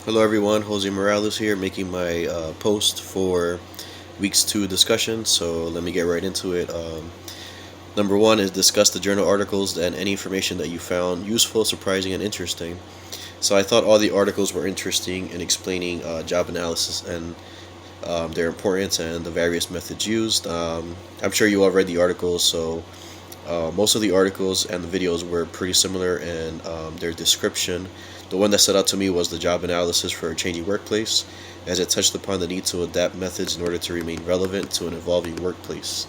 Hello everyone, Jose Morales here making my post for week's 2 discussion. So let me get right into it. Number 1 is discuss the journal articles and any information that you found useful, surprising, and interesting. So I thought all the articles were interesting in explaining job analysis and their importance and the various methods used. I'm sure you all read the articles, so most of the articles and the videos were pretty similar in their description. The one that stood out to me was the job analysis for a changing workplace, as it touched upon the need to adapt methods in order to remain relevant to an evolving workplace.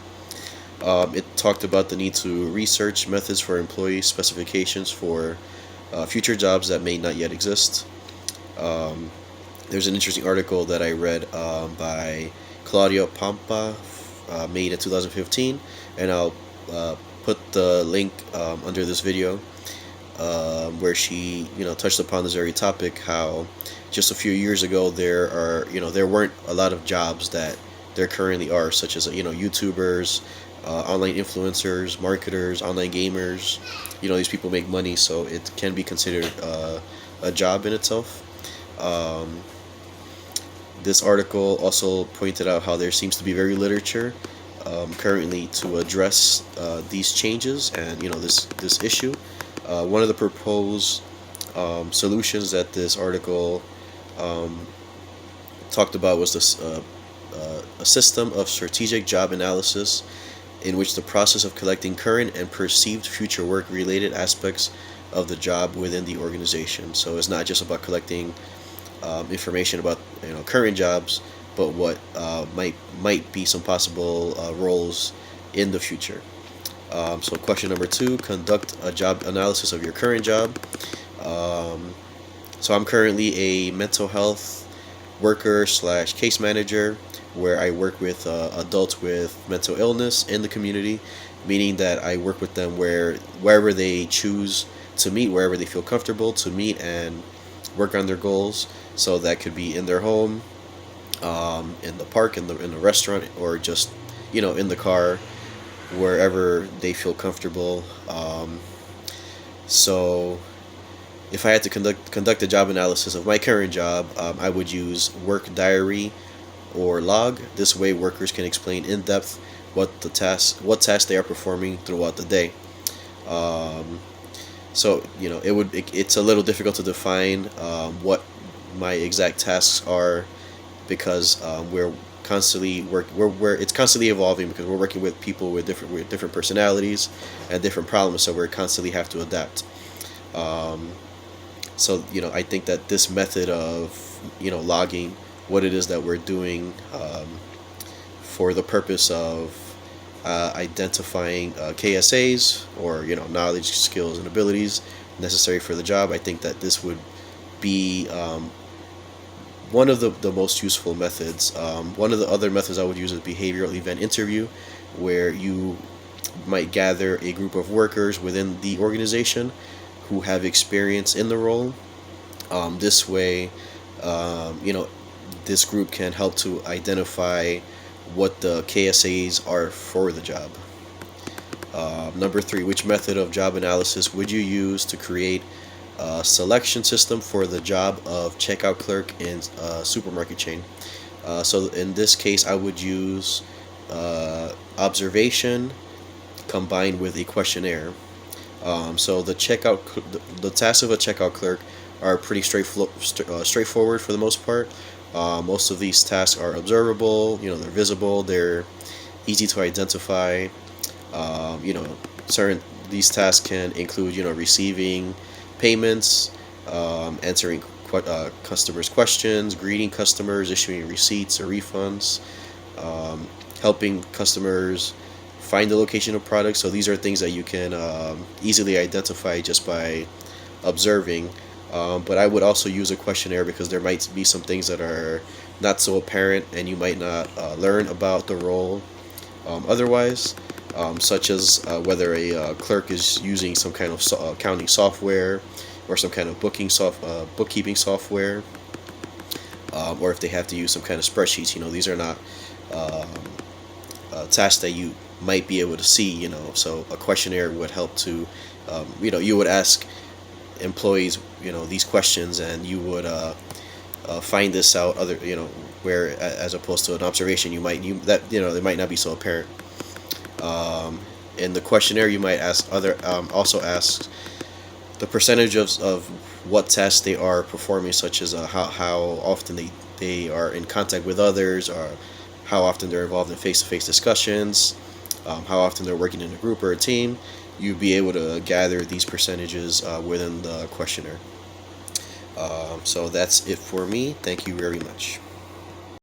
It talked about the need to research methods for employee specifications for future jobs that may not yet exist. Um, there's an interesting article that I read by Claudia Pampa, made in 2015, and I'll put the link under this video, where she touched upon this very topic. How just a few years ago there weren't a lot of jobs that there currently are, such as YouTubers, online influencers, marketers, online gamers. These people make money, so it can be considered a job in itself. Um, this article also pointed out how there seems to be very literature currently to address these changes and this issue. One of the proposed solutions that this article um, talked about was a system of strategic job analysis in which the process of collecting current and perceived future work related aspects of the job within the organization. So it's not just about collecting information about current jobs, but what might be some possible roles in the future. So question number 2: conduct a job analysis of your current job. Um, so I'm currently a mental health worker slash case manager, where I work with adults with mental illness in the community, meaning that I work with them wherever they choose to meet, wherever they feel comfortable to meet and work on their goals. So that could be in their home, in the park, in the restaurant, or just in the car, wherever they feel comfortable. So if I had to conduct a job analysis of my current job, I would use work diary or log. This way, workers can explain in depth what tasks they are performing throughout the day. Um, it's a little difficult to define what my exact tasks are, because we're constantly it's constantly evolving, because we're working with people with different personalities and different problems, so we're constantly have to adapt. Um, I think that this method of logging what it is that we're doing, for the purpose of identifying KSAs, or knowledge, skills, and abilities necessary for the job. I think that this would be one of the most useful methods. One of the other methods I would use is behavioral event interview, where you might gather a group of workers within the organization who have experience in the role. This way, this group can help to identify what the KSAs are for the job. Number 3: which method of job analysis would you use to create a selection system for the job of checkout clerk in a supermarket chain? So in this case, I would use observation combined with a questionnaire. So the tasks of a checkout clerk are pretty straightforward for the most part. Most of these tasks are observable. They're visible. They're easy to identify. Certain these tasks can include receiving payments, answering customers' questions, greeting customers, issuing receipts or refunds, helping customers find the location of products. So these are things that you can easily identify just by observing. But I would also use a questionnaire, because there might be some things that are not so apparent, and you might not learn about the role otherwise, such as whether a clerk is using some kind of accounting software, or some kind of bookkeeping software, or if they have to use some kind of spreadsheets. These are not um, tasks that you might be able to see. So a questionnaire would help to, you would ask employees these questions, and you would find this out other, where as opposed to an observation it might not be so apparent. In the questionnaire, you might ask other also ask the percentage of what tasks they are performing, such as how often they are in contact with others, or how often they're involved in face-to-face discussions, how often they're working in a group or a team. You'd be able to gather these percentages within the questionnaire. So that's it for me. Thank you very much.